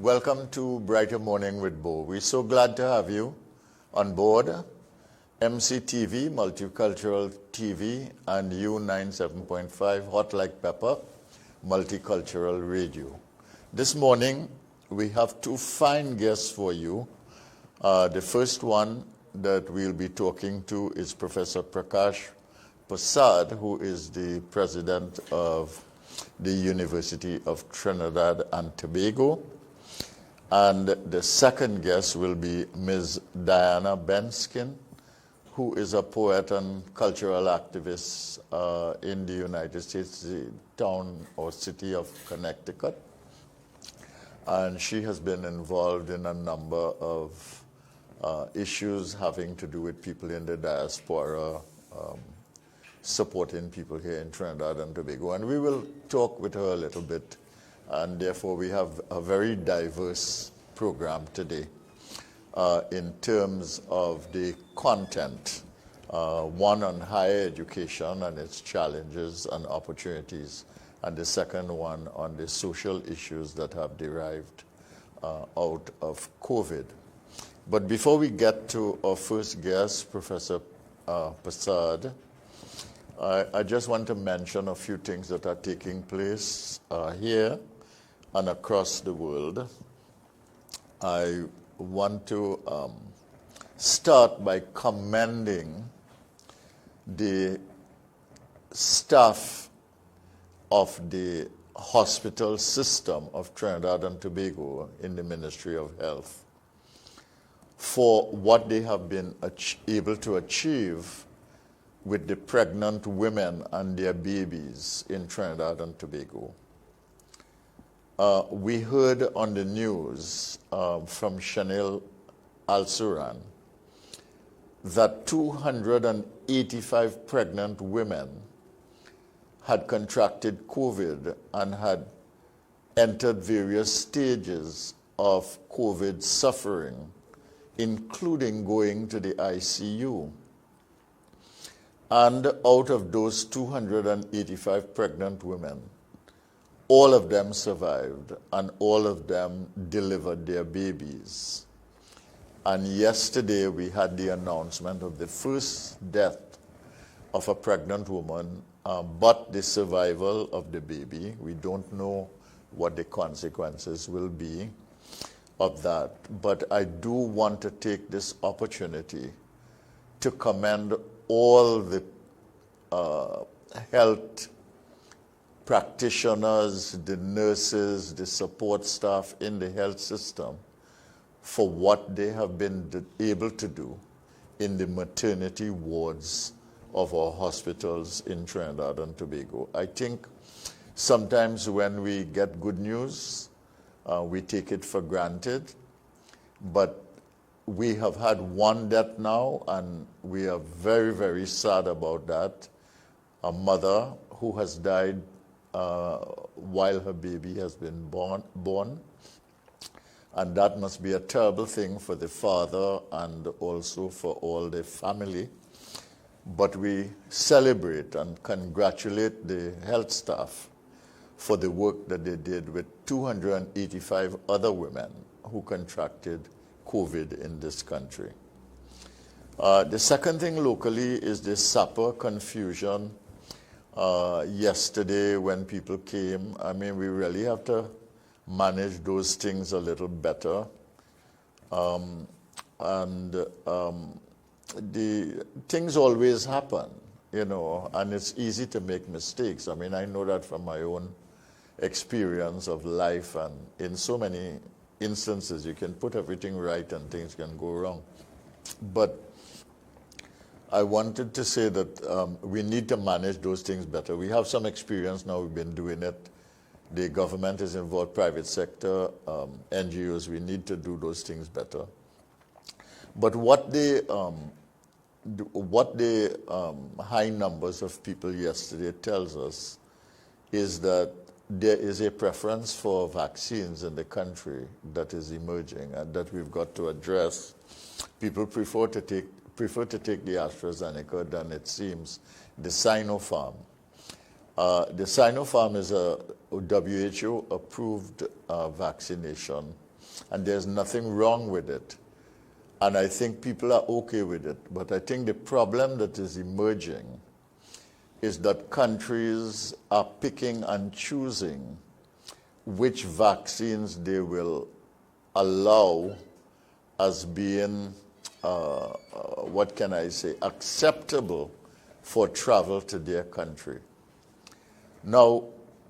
Welcome to Brighter Morning with Bo. We're so glad to have you on board MCTV, Multicultural TV, and U97.5, Hot Like Pepper, Multicultural Radio. This morning, we have two fine guests for you. The first one that we'll be talking to is Professor Prakash Prasad, who is the president of the University of Trinidad and Tobago. And the second guest will be Ms. Diana Benskin, who is a poet and cultural activist in the United States, the town or city of Connecticut. And she has been involved in a number of issues having to do with people in the diaspora, supporting people here in Trinidad and Tobago. And we will talk with her a little bit. And therefore, we have a very diverse program today in terms of the content. One on higher education and its challenges and opportunities, and the second one on the social issues that have derived out of COVID. But before we get to our first guest, Professor Prasad, I just want to mention a few things that are taking place here and across the world. I want to start by commending the staff of the hospital system of Trinidad and Tobago in the Ministry of Health for what they have been able to achieve with the pregnant women and their babies in Trinidad and Tobago. We heard on the news from Chanel Al-Suran that 285 pregnant women had contracted COVID and had entered various stages of COVID suffering, including going to the ICU. And out of those 285 pregnant women, all of them survived and all of them delivered their babies. And yesterday we had the announcement of the first death of a pregnant woman, but the survival of the baby. We don't know what the consequences will be of that. But I do want to take this opportunity to commend all the health practitioners, the nurses, the support staff in the health system for what they have been able to do in the maternity wards of our hospitals in Trinidad and Tobago. I think sometimes when we get good news, we take it for granted, but we have had one death now, and we are very, very sad about that. A mother who has died while her baby has been born. And that must be a terrible thing for the father and also for all the family. But we celebrate and congratulate the health staff for the work that they did with 285 other women who contracted COVID in this country. The second thing locally is the SAPA confusion. Yesterday when people came, I mean, we really have to manage those things a little better. The things always happen, you know, and it's easy to make mistakes. I mean, I know that from my own experience of life, and in so many instances you can put everything right and things can go wrong. But I wanted to say that we need to manage those things better. We have some experience now, we've been doing it. The government is involved, private sector, NGOs, we need to do those things better. But what the high numbers of people yesterday tells us is that there is a preference for vaccines in the country that is emerging and that we've got to address. People prefer to take the AstraZeneca than, it seems, the Sinopharm. The Sinopharm is a WHO-approved vaccination And there's nothing wrong with it. And I think people are okay with it. But I think the problem that is emerging is that countries are picking and choosing which vaccines they will allow as being, what can I say, acceptable for travel to their country. Now,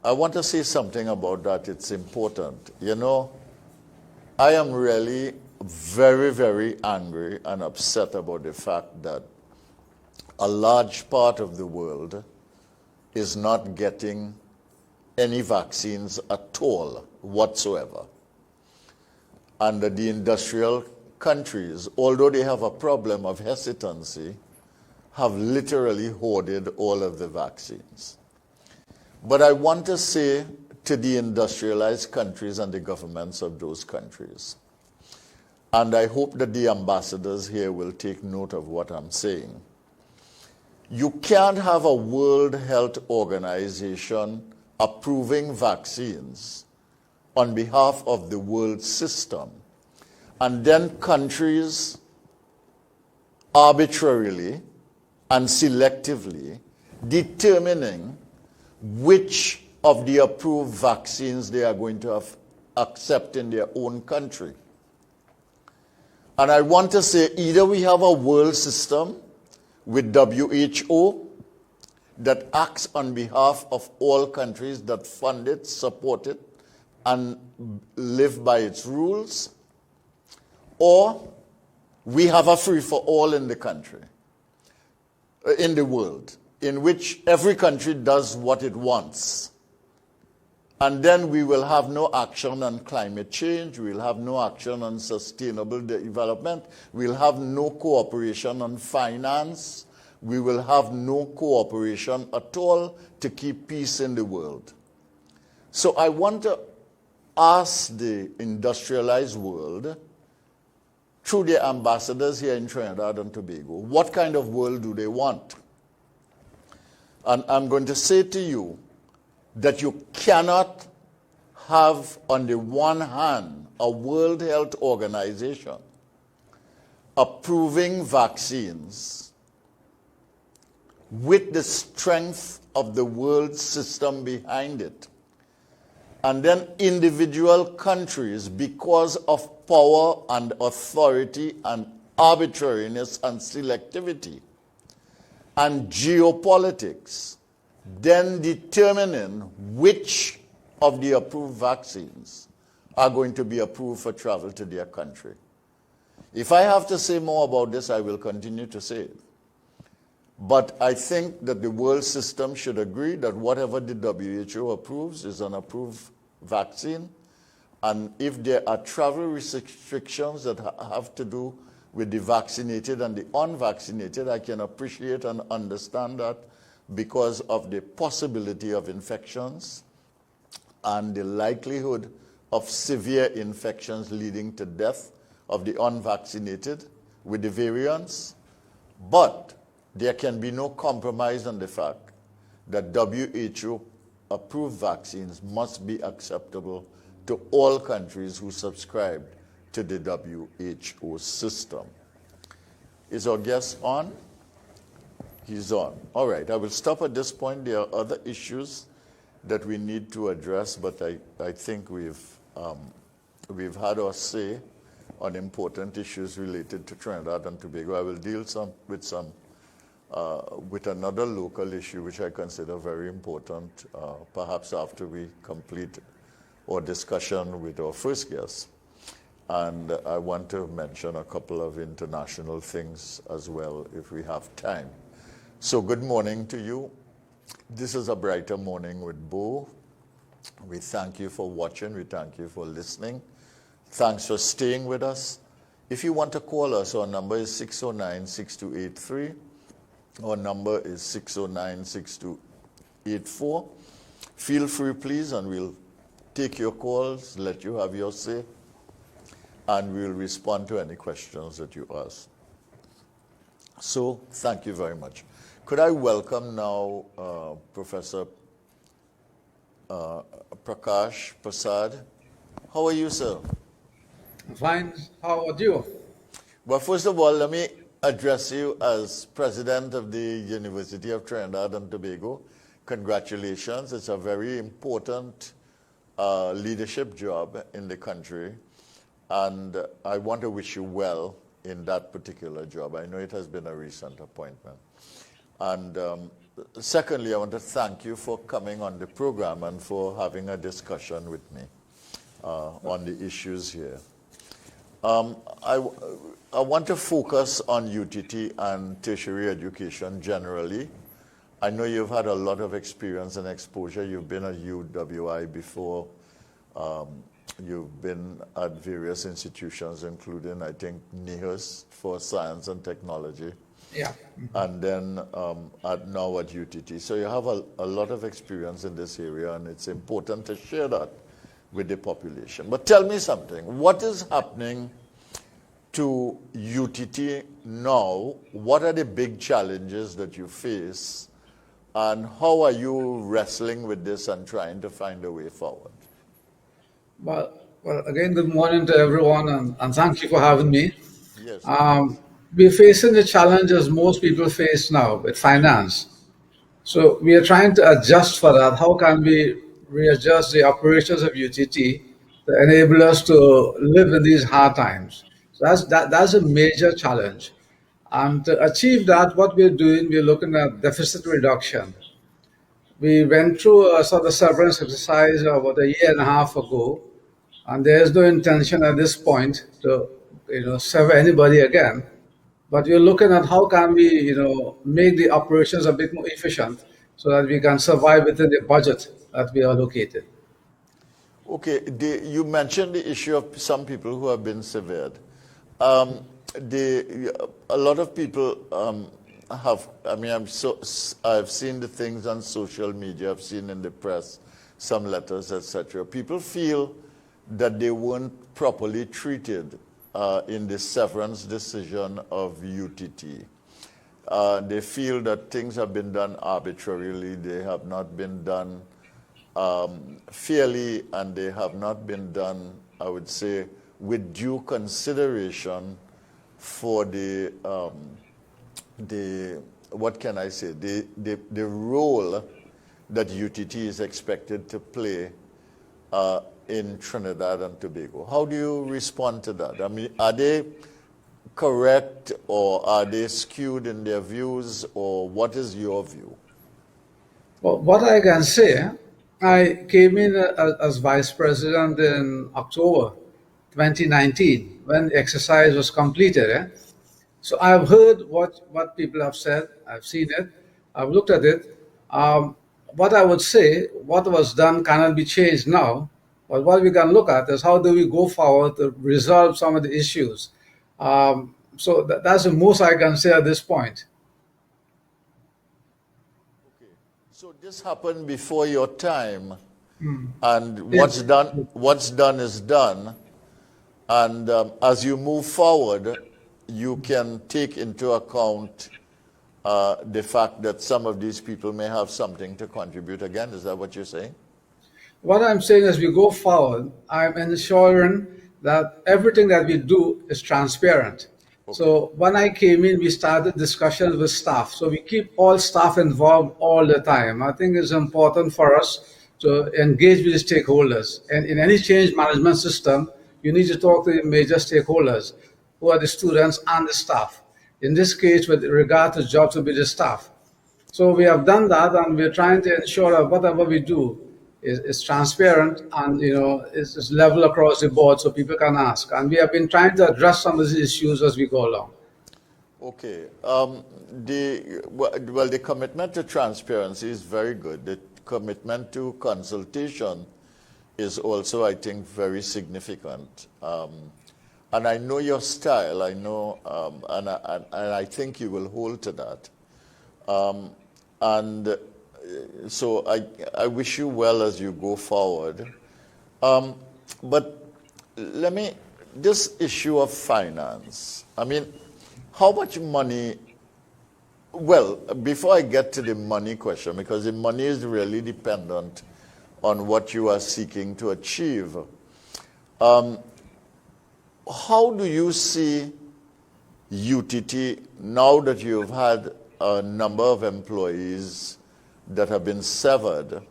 I want to say something about that. It's important. You know, I am really very, very angry and upset about the fact that a large part of the world is not getting any vaccines at all whatsoever. And the industrial countries, although they have a problem of hesitancy, have literally hoarded all of the vaccines. But I want to say to the industrialized countries and the governments of those countries, and I hope that the ambassadors here will take note of what I'm saying. You can't have a World Health Organization approving vaccines on behalf of the world system, and then countries arbitrarily and selectively determining which of the approved vaccines they are going to accept in their own country. And I want to say either we have a world system with WHO that acts on behalf of all countries that fund it, support it, and live by its rules, or we have a free-for-all in the country, in the world, in which every country does what it wants. And then we will have no action on climate change, we'll have no action on sustainable development, we'll have no cooperation on finance, we will have no cooperation at all to keep peace in the world. So I want to ask the industrialized world, through their ambassadors here in Trinidad and Tobago, what kind of world do they want? And I'm going to say to you that you cannot have, on the one hand, a World Health Organization approving vaccines with the strength of the world system behind it, and then individual countries, because of power and authority and arbitrariness and selectivity and geopolitics, then determining which of the approved vaccines are going to be approved for travel to their country. If I have to say more about this, I will continue to say it. But I think that the world system should agree that whatever the WHO approves is an approved vaccine. And if there are travel restrictions that have to do with the vaccinated and the unvaccinated, I can appreciate and understand that because of the possibility of infections and the likelihood of severe infections leading to death of the unvaccinated with the variants. But there can be no compromise on the fact that WHO-approved vaccines must be acceptable to all countries who subscribe to the WHO system. Is our guest on? He's on. All right, I will stop at this point. There are other issues that we need to address, but I think we've had our say on important issues related to Trinidad and Tobago. I will deal with another local issue which I consider very important, perhaps after we complete our discussion with our first guest. And I want to mention a couple of international things as well, if we have time. So good morning to you. This is A Brighter Morning with Bo. We thank you for watching. We thank you for listening. Thanks for staying with us. If you want to call us, our number is 609-6283. Our number is 609-6284. Feel free, please, and we'll take your calls, let you have your say, and we'll respond to any questions that you ask. So, thank you very much. Could I welcome now Professor Prakash Prasad? How are you, sir? Fine. How about you? Well, first of all, let me address you as president of the University of Trinidad and Tobago. Congratulations. It's a very important leadership job in the country. And I want to wish you well in that particular job. I know it has been a recent appointment. And secondly, I want to thank you for coming on the program and for having a discussion with me on the issues here. I want to focus on UTT and tertiary education generally. I know you've had a lot of experience and exposure. You've been at UWI before. You've been at various institutions, including, I think, NIHUS for science and technology. Yeah. And then now at UTT. So you have a lot of experience in this area, and it's important to share that with the population. But tell me something. What is happening to UTT now? What are the big challenges that you face, and how are you wrestling with this and trying to find a way forward? Well, again, good morning to everyone, and thank you for having me. Yes. We're facing the challenges most people face now with finance. So we are trying to adjust for that. How can we readjust the operations of UTT to enable us to live in these hard times? So that's a major challenge. And to achieve that, what we're doing, we're looking at deficit reduction. We went through a sort of severance exercise about a year and a half ago, and there is no intention at this point to sever anybody again. But we're looking at how can we make the operations a bit more efficient so that we can survive within the budget that we allocated. Okay, you mentioned the issue of some people who have been severed. A lot of people have, I mean, I've seen the things on social media, I've seen in the press, some letters, etc. People feel that they weren't properly treated in the severance decision of UTT. They feel that things have been done arbitrarily, they have not been done fairly, and they have not been done, I would say, with due consideration for the what can I say, the role that UTT is expected to play in Trinidad and Tobago. How do you respond to that? I mean, are they correct, or are they skewed in their views, or what is your view? Well, what I can say, I came in as vice president in October 2019 when the exercise was completed. So I've heard what people have said, I've seen it, I've looked at it. What I would say, what was done cannot be changed now, but what we can look at is how do we go forward to resolve some of the issues. So that's the most I can say at this point. Okay. So this happened before your time, and Yes. what's done is done. And as you move forward, you can take into account the fact that some of these people may have something to contribute again. Is that what you're saying? What I'm saying as we go forward, I'm ensuring that everything that we do is transparent. Okay. So when I came in, we started discussions with staff. So we keep all staff involved all the time. I think it's important for us to engage with the stakeholders. And in any change management system, you need to talk to the major stakeholders, who are the students and the staff. In this case, with regard to jobs, will be the staff. So we have done that, and we're trying to ensure that whatever we do is transparent and is level across the board, so people can ask. And we have been trying to address some of these issues as we go along. Okay. The commitment to transparency is very good. The commitment to consultation is also, I think, very significant. And I know your style. I know, and I think you will hold to that. So I wish you well as you go forward. But this issue of finance, I mean, how much money, well, before I get to the money question, because the money is really dependent on what you are seeking to achieve, how do you see UTT now that you've had a number of employees that have been severed?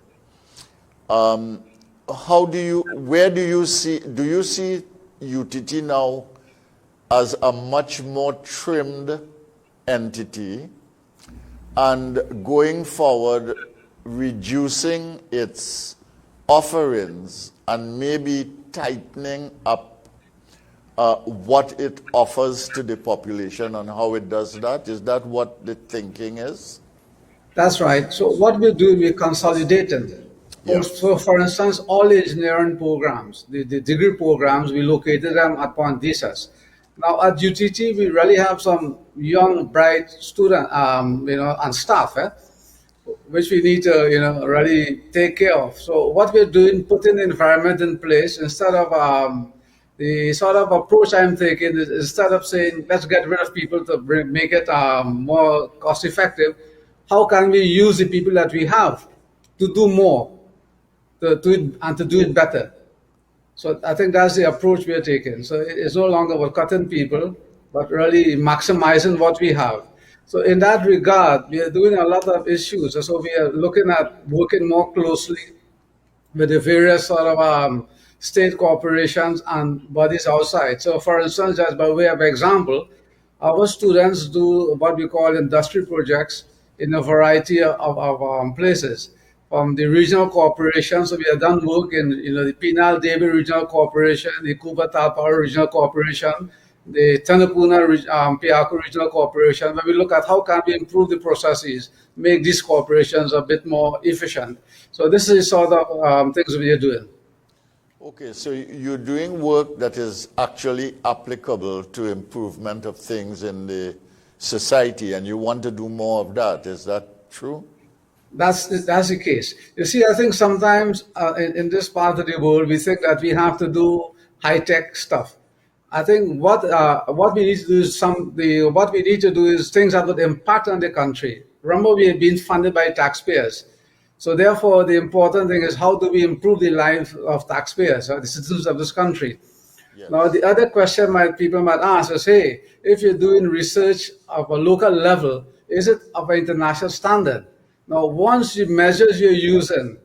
Where do you see UTT now as a much more trimmed entity and going forward reducing its offerings and maybe tightening up what it offers to the population and how it does that? Is that what the thinking is? That's right. So what we do, we consolidated. Yeah. So for instance, all engineering programs, the degree programs, we located them at Point Jesus. Now at UTT, we really have some young, bright student, and staff, which we need to, really take care of. So what we're doing, putting the environment in place instead of the sort of approach I'm taking is instead of saying let's get rid of people to make it more cost effective, how can we use the people that we have to do more, to do it better? So I think that's the approach we are taking. So it's no longer about cutting people, but really maximizing what we have. So in that regard, we are doing a lot of issues. So we are looking at working more closely with the various sort of state corporations and bodies outside. So for instance, just by way of example, our students do what we call industry projects in a variety of places. From the regional corporations, so we have done work in the Penal Davie Regional Corporation, the Cuba Talpara Regional Corporation, the Tanapuna Piaco Regional Corporation, where we look at how can we improve the processes, make these corporations a bit more efficient. So this is sort of things we are doing. Okay, so you're doing work that is actually applicable to improvement of things in the society, and you want to do more of that. Is that true? That's the case. You see, I think sometimes in this part of the world, we think that we have to do high-tech stuff. I think what we need to do is what we need to do is things that would impact on the country. Remember, we are being funded by taxpayers. So therefore, the important thing is how do we improve the lives of taxpayers, or the citizens of this country? Yes. Now, the other question people might ask is, hey, if you're doing research of a local level, is it of an international standard? Now, once the measures you're using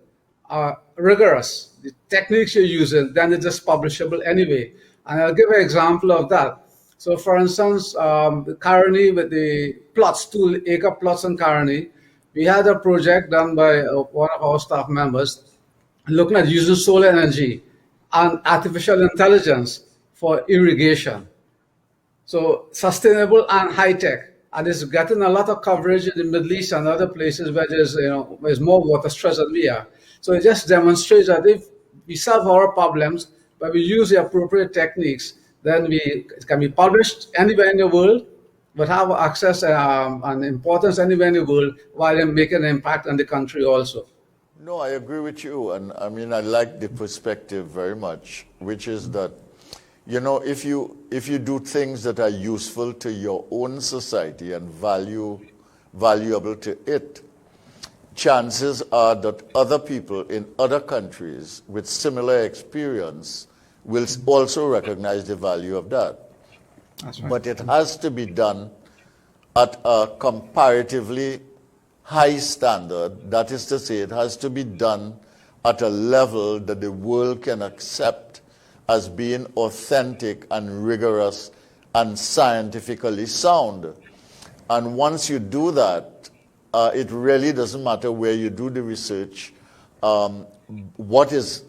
are rigorous, the techniques you're using, then it is publishable anyway. And I'll give an example of that. So, for instance, the Caroni with the plots, 2-acre plots in Caroni, we had a project done by one of our staff members looking at using solar energy and artificial intelligence for irrigation. So, sustainable and high tech. And it's getting a lot of coverage in the Middle East and other places where there's more water stress than we are. So it just demonstrates that if we solve our problems, but we use the appropriate techniques, then it can be published anywhere in the world, but have access and importance anywhere in the world while making an impact on the country also. No, I agree with you. And I mean, I like the perspective very much, which is that if you do things that are useful to your own society and valuable to it, chances are that other people in other countries with similar experience will also recognize the value of that. That's right. But it has to be done at a comparatively high standard. That is to say, it has to be done at a level that the world can accept as being authentic and rigorous and scientifically sound. And once you do that, it really doesn't matter where you do the research. What is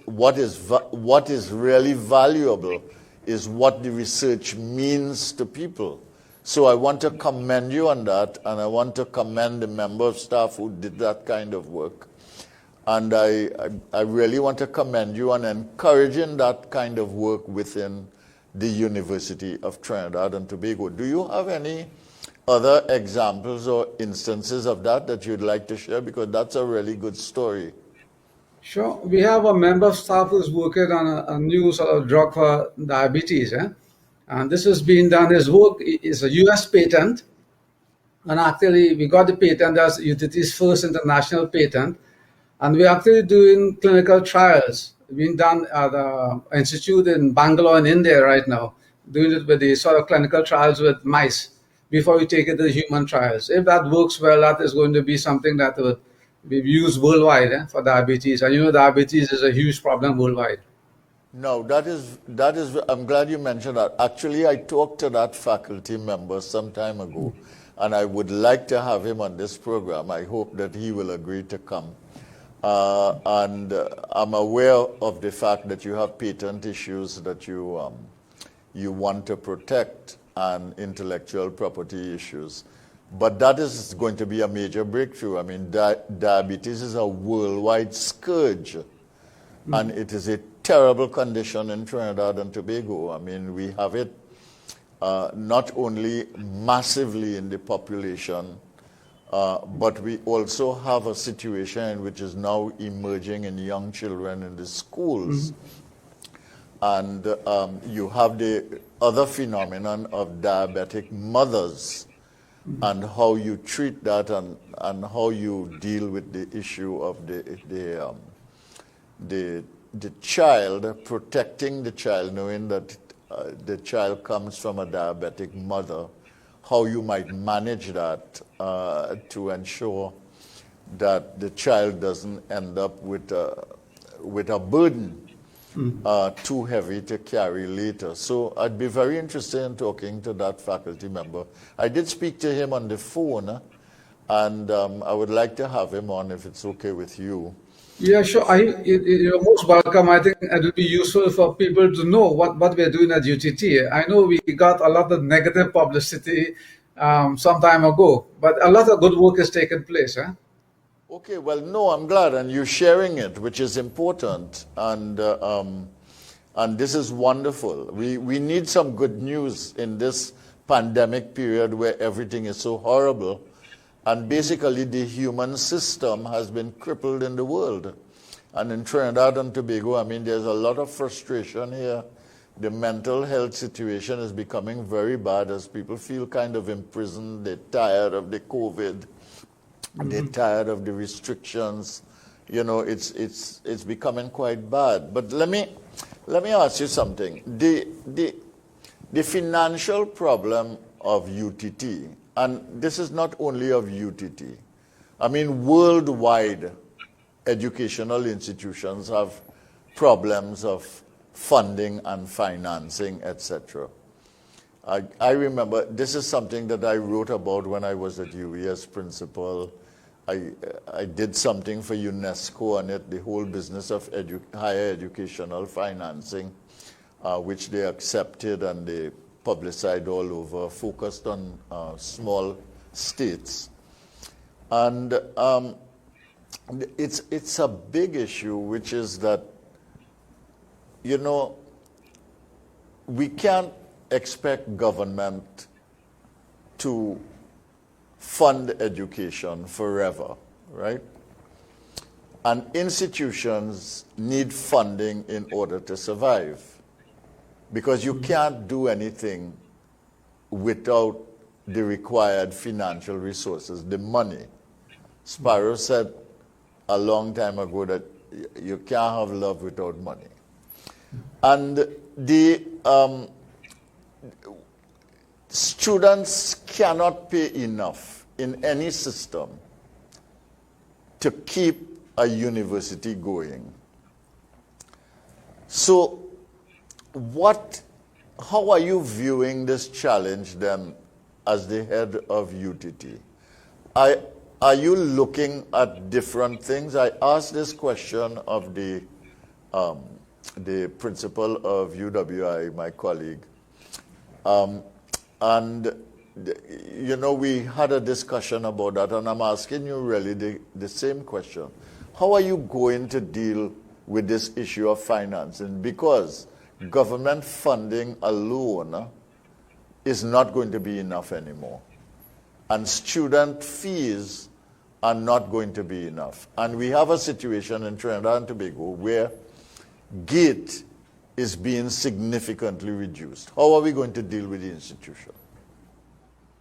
really valuable is what the research means to people. So I want to commend you on that, and I want to commend the member of staff who did that kind of work. And I really want to commend you on encouraging that kind of work within the University of Trinidad and Tobago. Do you have any other examples or instances of that you'd like to share? Because that's a really good story. Sure. We have a member of staff who's working on a new sort of drug for diabetes. And this is being done, his work is a US patent. And actually, we got the patent as UTT's first international patent. And we're actually doing clinical trials being done at an institute in Bangalore in India right now, doing it with the sort of clinical trials with mice before we take it to human trials. If that works well, that is going to be something that would be used worldwide for diabetes. And diabetes is a huge problem worldwide. No, that is. I'm glad you mentioned that. Actually, I talked to that faculty member some time ago, and I would like to have him on this program. I hope that he will agree to come. And I'm aware of the fact that you have patent issues that you want to protect and intellectual property issues. But that is going to be a major breakthrough. I mean, diabetes is a worldwide scourge, and it is a terrible condition in Trinidad and Tobago. I mean, we have it not only massively in the population, but we also have a situation which is now emerging in young children in the schools. And you have the other phenomenon of diabetic mothers and how you treat that and how you deal with the issue of the child, protecting the child, knowing that the child comes from a diabetic mother, how you might manage that to ensure that the child doesn't end up with a burden too heavy to carry later. So I'd be very interested in talking to that faculty member. I did speak to him on the phone, and I would like to have him on if it's okay with you. Yeah, sure. You're most welcome. I think it would be useful for people to know what we're doing at UTT. I know we got a lot of negative publicity some time ago, but a lot of good work has taken place. Okay, well, no, I'm glad, and you're sharing it, which is important, and this is wonderful. We need some good news in this pandemic period where everything is so horrible, and basically the human system has been crippled in the world. And in Trinidad and Tobago, I mean, there's a lot of frustration here. The mental health situation is becoming very bad as people feel kind of imprisoned. They're tired of the COVID. They're tired of the restrictions. You know, it's becoming quite bad. But let me ask you something. The financial problem of UTT, and this is not only of UTT. I mean, worldwide educational institutions have problems of funding and financing, etc. I remember this is something that I wrote about when I was at UWI as principal. I did something for UNESCO on it, the whole business of higher educational financing, which they accepted and they publicized all over, focused on small states. And it's a big issue, which is that, you know, we can't expect government to fund education forever, right? And institutions need funding in order to survive, because you can't do anything without the required financial resources, the money. Sparrow said a long time ago that you can't have love without money. And the students cannot pay enough in any system to keep a university going. So how are you viewing this challenge then as the head of UTT? Are you looking at different things? I asked this question of the principal of UWI, my colleague, and you know, we had a discussion about that, and I'm asking you really the same question. How are you going to deal with this issue of financing? Because government funding alone is not going to be enough anymore. And student fees are not going to be enough. And we have a situation in Trinidad and Tobago where GATE is being significantly reduced. How are we going to deal with the institution?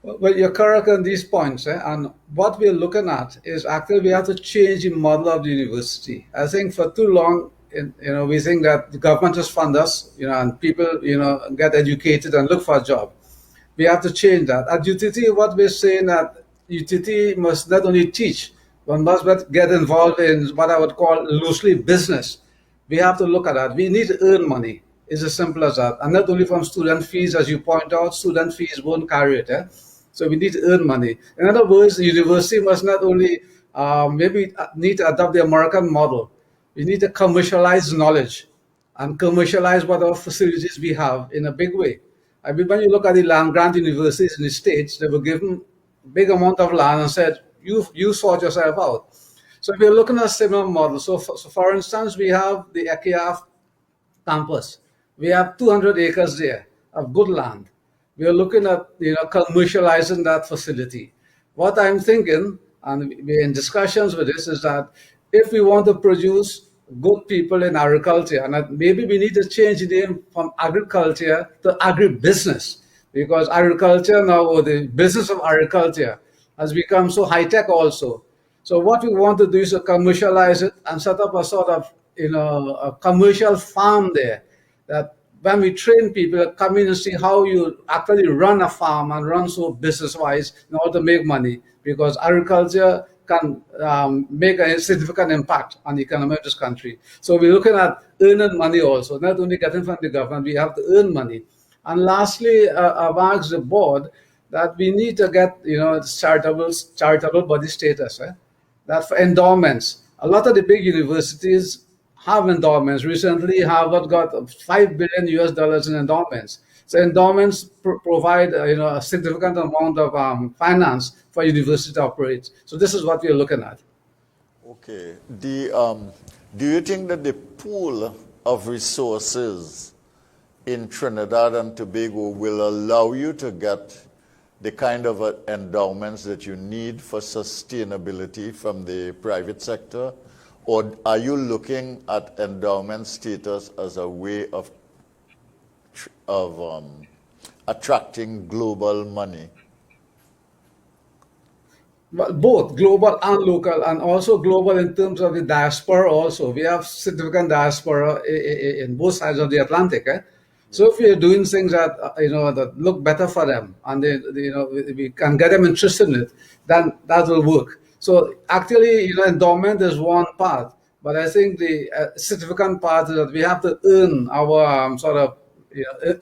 Well, you're correct on these points. And what we're looking at is actually we have to change the model of the university. I think for too long, we think that the government just fund us, and people, get educated and look for a job. We have to change that. At UTT, what we're saying that UTT must not only teach, one must but get involved in what I would call loosely business. We have to look at that. We need to earn money. It's as simple as that. And not only from student fees, as you point out, student fees won't carry it. So we need to earn money. In other words, the university must not only maybe need to adopt the American model. We need to commercialize knowledge and commercialize whatever facilities we have in a big way. I mean, when you look at the land grant universities in the States, they were given big amount of land and said, you sort yourself out. So we're looking at a similar model. So for instance, we have the ECIAF campus. We have 200 acres there of good land. We are looking at commercializing that facility. What I'm thinking, and we're in discussions with this, is that if we want to produce good people in agriculture, and that maybe we need to change the name from agriculture to agribusiness, because agriculture now, or the business of agriculture, has become so high tech also. So what we want to do is to commercialize it and set up a sort of a commercial farm there, that when we train people, come in and see how you actually run a farm and run so business-wise in order to make money, because agriculture can make a significant impact on the economy of this country. So we're looking at earning money also, not only getting from the government, we have to earn money. And lastly, I've asked the board that we need to get, charitable body status, that for endowments. A lot of the big universities have endowments. Recently, Harvard got $5 billion in endowments. So endowments provide a significant amount of finance for university to operate. So this is what we are looking at. Okay. Do you think that the pool of resources in Trinidad and Tobago will allow you to get the kind of endowments that you need for sustainability from the private sector? Or are you looking at endowment status as a way of attracting global money? Well, both global and local, and also global in terms of the diaspora also. We have significant diaspora in both sides of the Atlantic. So if we are doing things that that look better for them, and we can get them interested in it, then that will work. So actually, endowment is one part, but I think the significant part is that we have to earn our sort of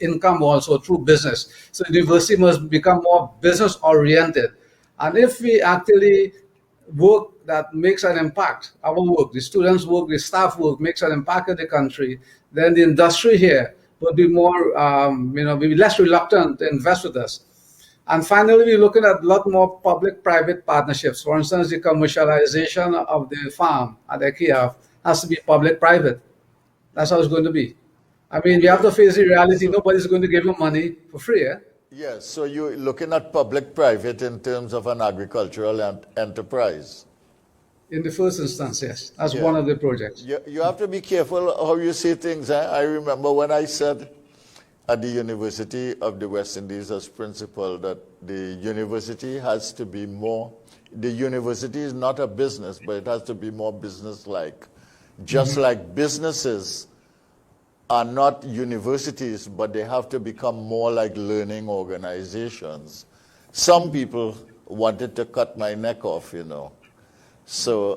income also through business. So the university must become more business oriented, and if we actually work that makes an impact, our work, the students' work, the staff work makes an impact in the country, then the industry here would be more, be less reluctant to invest with us. And finally, we're looking at a lot more public-private partnerships. For instance, the commercialization of the farm at ECIAF has to be public-private. That's how it's going to be. I mean, we have to face the reality. Nobody's going to give you money for free. Yes, so you're looking at public-private in terms of an agricultural enterprise. In the first instance, yes. That's one of the projects. You have to be careful how you say things. I remember when I said at the University of the West Indies as principal that the university has to be more, the university is not a business, but it has to be more business-like. Just like businesses are not universities, but they have to become more like learning organizations. Some people wanted to cut my neck off, So,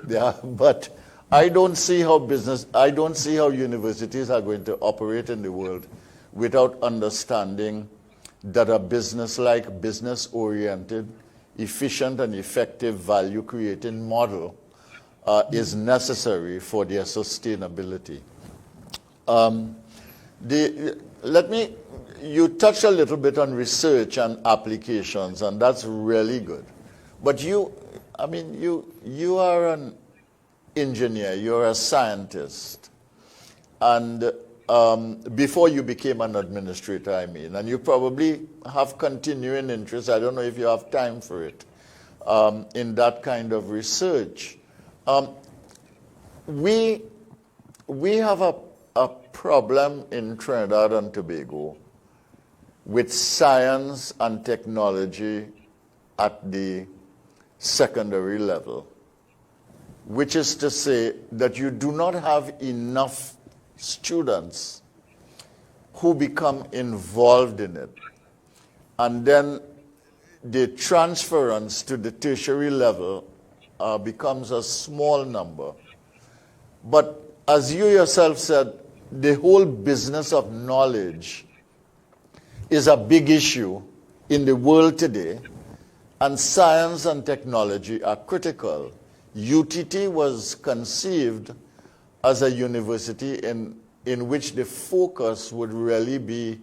yeah, but I don't see how universities are going to operate in the world without understanding that a business-like, business-oriented, efficient and effective value-creating model is necessary for their sustainability. You touched a little bit on research and applications, and that's really good. But you are an engineer, you're a scientist, and before you became an administrator, and you probably have continuing interest, I don't know if you have time for it, in that kind of research. We have a problem in Trinidad and Tobago with science and technology at the secondary level. which is to say that you do not have enough students who become involved in it. And then the transference to the tertiary level becomes a small number. But as you yourself said, the whole business of knowledge is a big issue in the world today, and science and technology are critical. UTT was conceived as a university in which the focus would really be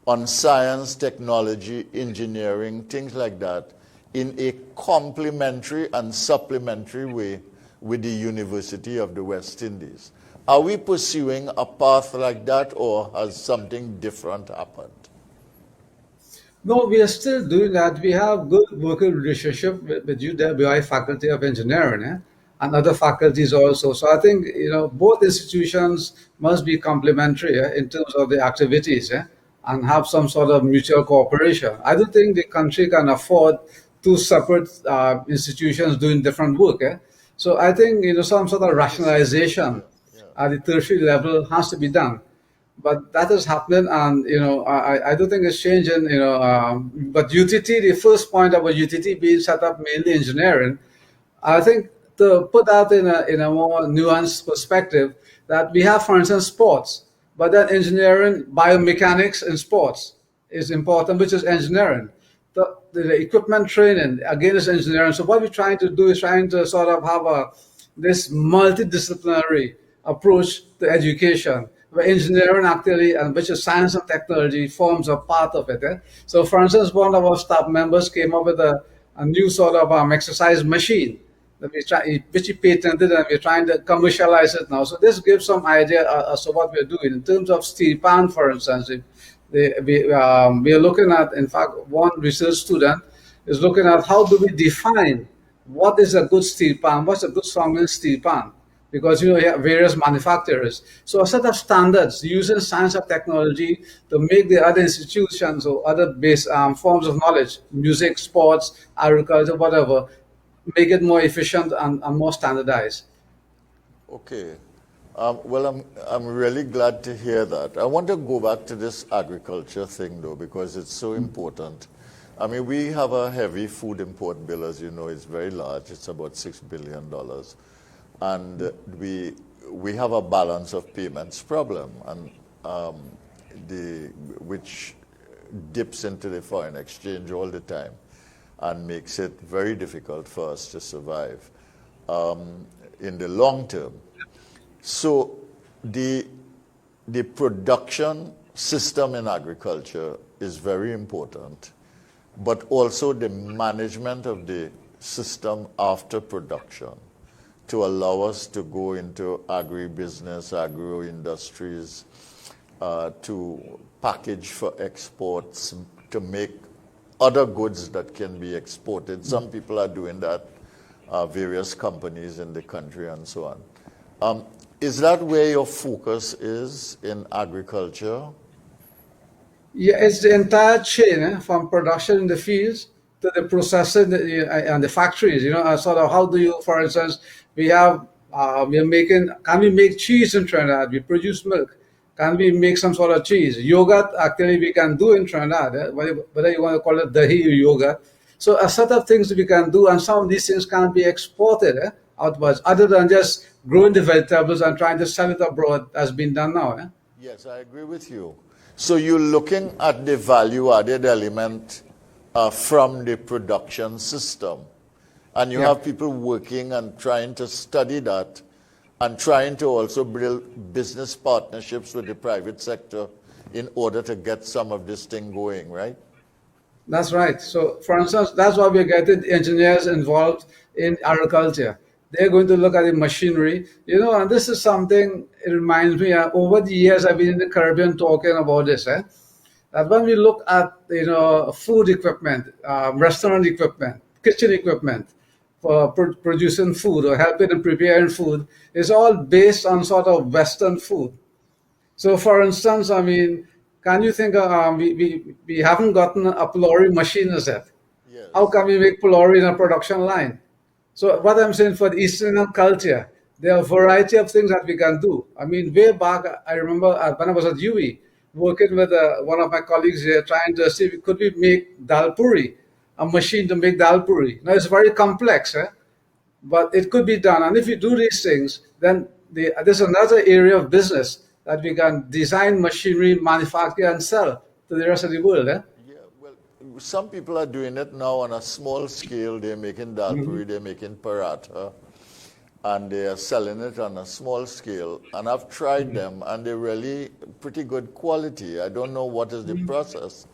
on science, technology, engineering, things like that, in a complementary and supplementary way with the University of the West Indies. Are we pursuing a path like that, or has something different happened? No, we are still doing that. We have good working relationship with UWI Faculty of Engineering, and other faculties also. So I think both institutions must be complementary, in terms of the activities, and have some sort of mutual cooperation. I don't think the country can afford two separate institutions doing different work. So I think some sort of rationalization at the tertiary level has to be done. But that is happening, and I don't think it's changing. But UTT, the first point about UTT being set up mainly engineering, I think to put that in a more nuanced perspective, that we have, for instance, sports, but then engineering, biomechanics in sports is important, which is engineering. The equipment training again is engineering. So what we're trying to do is trying to sort of have this multidisciplinary approach to education, where engineering actually, and which is science and technology, forms a part of it. So, for instance, one of our staff members came up with a new sort of exercise machine that which he patented, and we're trying to commercialize it now. So this gives some idea as to what we're doing. In terms of steel pan, for instance, we are looking at, in fact, one research student is looking at how do we define what is a good steel pan, what's a good strong steel pan, because you have various manufacturers. So a set of standards using science and technology to make the other institutions or other base forms of knowledge, music, sports, agriculture, whatever, make it more efficient and more standardized. Okay. Well, I'm really glad to hear that. I want to go back to this agriculture thing, though, because it's so important. I mean, we have a heavy food import bill, as you know. It's very large. It's about $6 billion. And we have a balance of payments problem, and which dips into the foreign exchange all the time and makes it very difficult for us to survive in the long term. So the production system in agriculture is very important, but also the management of the system after production to allow us to go into agribusiness, agro-industries, to package for exports, to make other goods that can be exported. Some people are doing that, various companies in the country and so on. Is that where your focus is in agriculture? Yeah, it's the entire chain, from production in the fields to the processing and the factories. Sort of how do you, for instance, we are making. Can we make cheese in Trinidad? We produce milk. Can we make some sort of cheese? Yogurt, actually, we can do in Trinidad, whether you want to call it dahi or yogurt. So a set of things we can do, and some of these things can be exported outwards, other than just growing the vegetables and trying to sell it abroad, as been done now. Yes, I agree with you. So you're looking at the value-added element from the production system. And you have people working and trying to study that and trying to also build business partnerships with the private sector in order to get some of this thing going, right? That's right. So, for instance, that's why we're getting engineers involved in agriculture. They're going to look at the machinery, and this is something, it reminds me, over the years I've been in the Caribbean talking about this, that when we look at, food equipment, restaurant equipment, kitchen equipment, for producing food or helping in preparing food, is all based on sort of Western food. So, for instance, I mean, can you think we haven't gotten a Pylori machine as yet? Yes. How can we make Pylori in a production line? So what I'm saying for the Eastern culture, there are a variety of things that we can do. I mean, way back, I remember when I was at UWI, working with one of my colleagues here, trying to see could we make dal puri, a machine to make dal puri. Now it's very complex, but it could be done. And if you do these things, then there's another area of business that we can design machinery, manufacture, and sell to the rest of the world. Yeah, well, some people are doing it now on a small scale. They're making dal puri, they're making paratha, and they are selling it on a small scale. And I've tried them, and they're really pretty good quality. I don't know what is the process.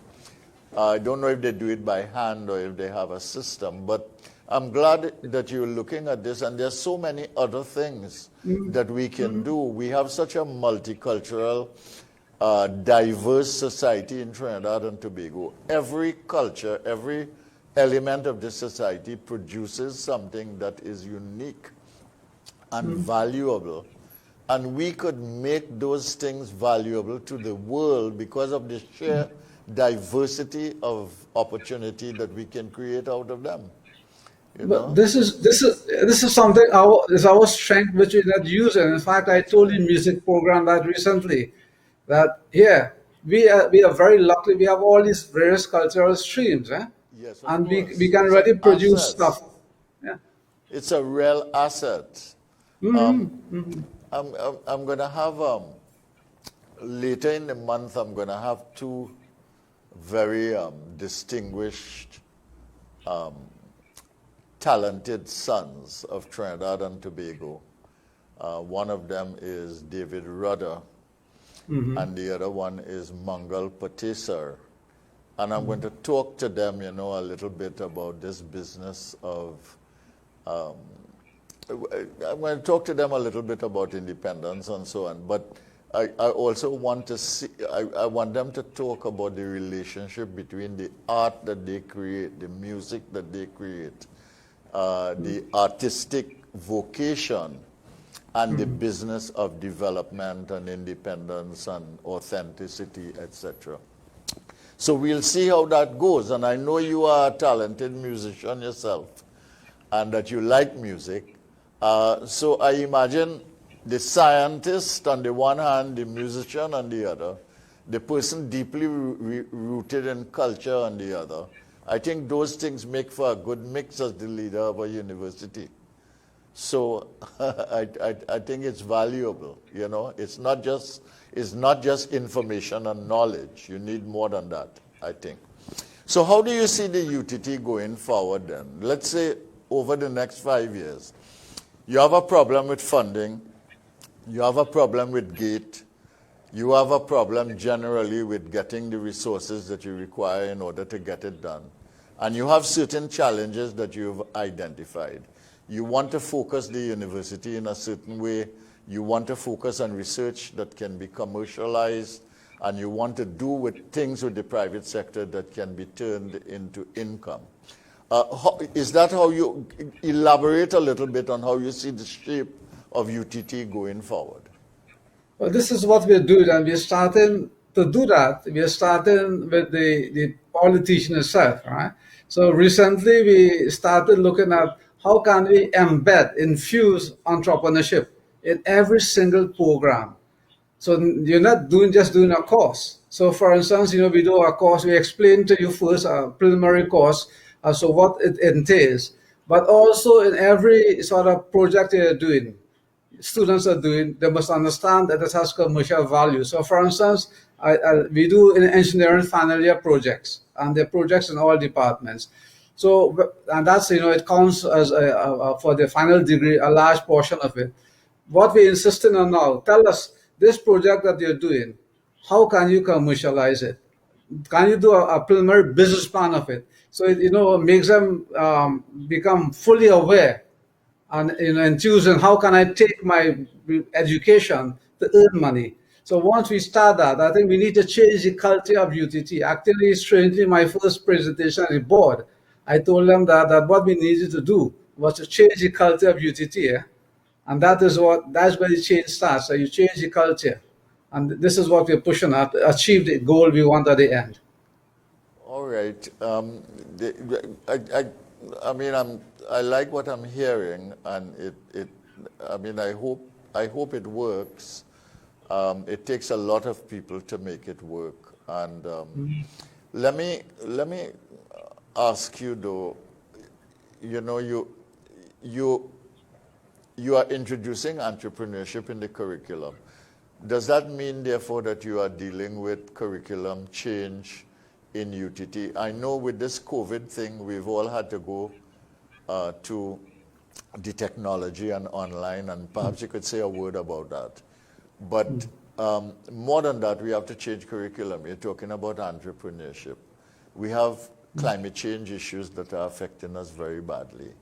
I don't know if they do it by hand or if they have a system, but I'm glad that you're looking at this, and there's so many other things that we can do. We have such a multicultural, diverse society in Trinidad and Tobago. Every culture, every element of this society produces something that is unique and valuable. And we could make those things valuable to the world because of the sheer diversity of opportunity that we can create out of them. You But know? this is something our strength which we not use. And in fact, I told you music program that recently that here we are very lucky. We have all these various cultural streams, Yes, of and we course. can It's an already produce asset. stuff. Yeah. It's a real asset. Um, I'm going to have, later in the month, I'm going to have two very distinguished, talented sons of Trinidad and Tobago. One of them is David Rudder, and the other one is Mangal Patesar. And I'm going to talk to them, a little bit about this business of, I'm going to talk to them a little bit about independence and so on. But I also want to see, I want them to talk about the relationship between the art that they create, the music that they create, the artistic vocation, and the business of development and independence and authenticity, etc. So we'll see how that goes. And I know you are a talented musician yourself and that you like music. So I imagine the scientist on the one hand, the musician on the other, the person deeply rooted in culture on the other. I think those things make for a good mix as the leader of a university. So I think it's valuable, It's not just information and knowledge. You need more than that, I think. So how do you see the UTT going forward then? Let's say over the next 5 years. You have a problem with funding. You have a problem with GATE. You have a problem generally with getting the resources that you require in order to get it done. And you have certain challenges that you've identified. You want to focus the university in a certain way. You want to focus on research that can be commercialized, and you want to do with things with the private sector that can be turned into income. Is that how you elaborate a little bit on how you see the shape of UTT going forward? Well, this is what we're doing, and we're starting to do that. We're starting with the politician itself, right? So recently we started looking at how can we embed, infuse entrepreneurship in every single program. So you're not just doing a course. So for instance, we do a course, we explain to you first a preliminary course as to what it entails, but also in every sort of project you're doing, students are doing, they must understand that it has commercial value. So for instance, we do in engineering final year projects, and they're projects in all departments. So, and that's, it counts as for the final degree, a large portion of it. What we're insisting on now, tell us this project that you're doing, how can you commercialize it? Can you do a preliminary business plan of it? So it makes them become fully aware and enthused in how can I take my education to earn money. So once we start that, I think we need to change the culture of UTT. Actually, strangely, my first presentation at the board, I told them that what we needed to do was to change the culture of UTT. And that's where the change starts. So you change the culture. And this is what we're pushing at, to achieve the goal we want at the end. All right. I mean, I like what I'm hearing, and I mean, I hope it works. It takes a lot of people to make it work. And let me ask you though. You know, you are introducing entrepreneurship in the curriculum. Does that mean, therefore, that you are dealing with curriculum change in UTT? I know with this COVID thing, we've all had to go to the technology and online, and perhaps you could say a word about that. But more than that, we have to change curriculum. You're talking about entrepreneurship. We have climate change issues that are affecting us very badly.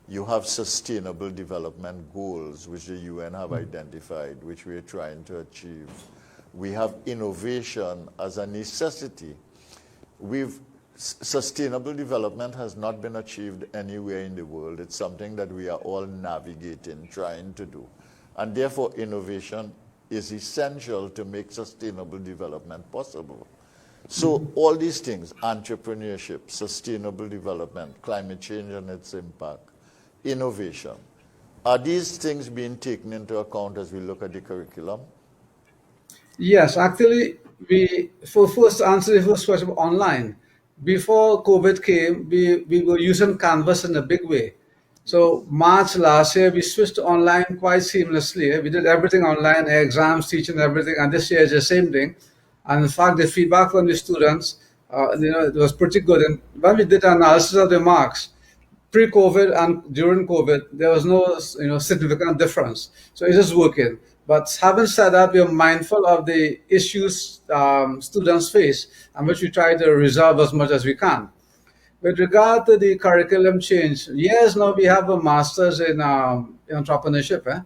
You have sustainable development goals, which the UN have identified, which we're trying to achieve. We have innovation as a necessity. Sustainable development has not been achieved anywhere in the world. It's something that we are all navigating, trying to do. And therefore, innovation is essential to make sustainable development possible. So all these things, entrepreneurship, sustainable development, climate change and its impact, innovation, are these things being taken into account as we look at the curriculum? Yes, actually, first to answer the first question online, before COVID came, we were using Canvas in a big way. So March last year, we switched to online quite seamlessly. We did everything online, exams, teaching, everything, and this year is the same thing. And in fact, the feedback from the students, it was pretty good. And when we did analysis of the marks, pre-COVID and during COVID, there was no significant difference. So it is working. But having said that, we are mindful of the issues students face, and which we try to resolve as much as we can. With regard to the curriculum change, yes, now we have a master's in entrepreneurship,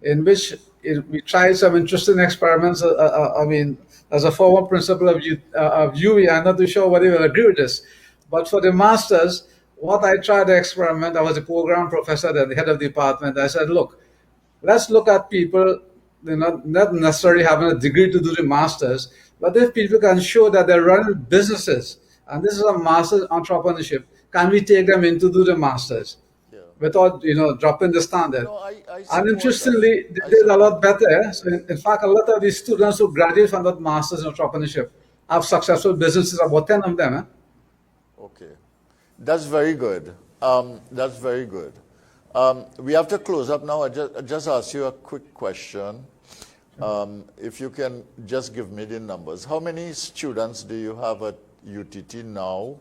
in which we tried some interesting experiments. I mean, as a former principal of UWI, I'm not too sure whether you will agree with this. But for the masters, what I tried to experiment, I was a program professor, the head of the department. I said, look, let's look at people, not necessarily having a degree to do the masters, but if people can show that they're running businesses, and this is a master's in entrepreneurship, can we take them in to do the masters? Yeah. Without dropping the standard. No, I And support interestingly, that. they did a lot better. So in fact, a lot of these students who graduate from that master's in entrepreneurship have successful businesses, about 10 of them. Okay. That's very good. That's very good. We have to close up now. I just ask you a quick question. If you can just give me the numbers. How many students do you have at UTT now?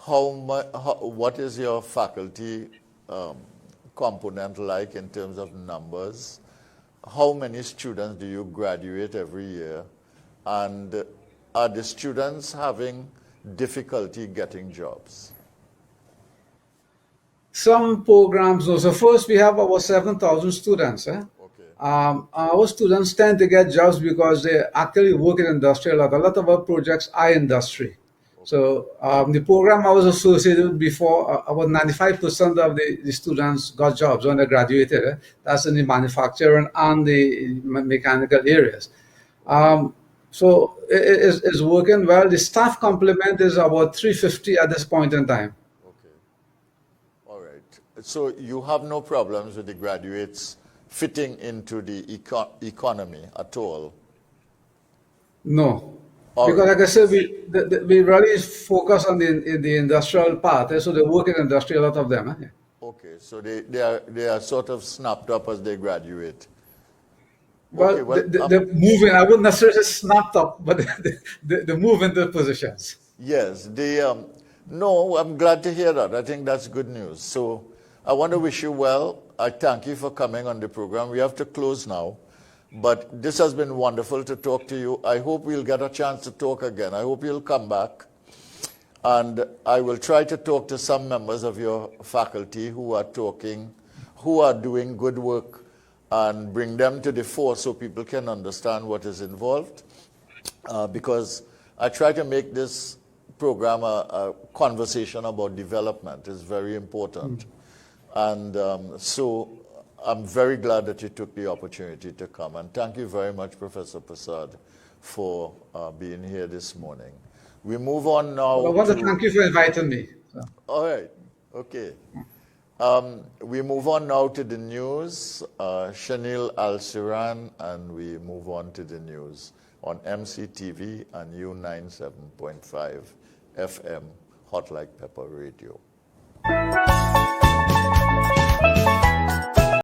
What is your faculty component like in terms of numbers? How many students do you graduate every year? And are the students having difficulty getting jobs? Some programs, so first we have about 7,000 students. Okay. Our students tend to get jobs because they actually work in industry a lot. A lot of our projects are industry. So the program I was associated with before, about 95% of the students got jobs when they graduated. That's in the manufacturing and the mechanical areas. So it's working well. The staff complement is about 350 at this point in time. Okay. All right. So you have no problems with the graduates fitting into the economy at all? No. All Because, right. like I said, we really focus on the industrial part. So they work in industry, a lot of them. Okay, so they are sort of snapped up as they graduate. Well, they're moving. I wouldn't necessarily say snapped up, but they move into positions. Yes, no, I'm glad to hear that. I think that's good news. So I want to wish you well. I thank you for coming on the program. We have to close now, but this has been wonderful to talk to you. I hope we'll get a chance to talk again. I hope you'll come back, and I will try to talk to some members of your faculty who are doing good work, and bring them to the fore so people can understand what is involved. Because I try to make this program a conversation about development. It's very important. And so I'm very glad that you took the opportunity to come. And thank you very much, Professor Prasad, for being here this morning. We move on now. Well, I want to thank you for inviting me. So. All right. Okay. We move on now to the news. Shanil Al-Siran, and we move on to the news on MCTV and U97.5 FM, Hot Like Pepper Radio.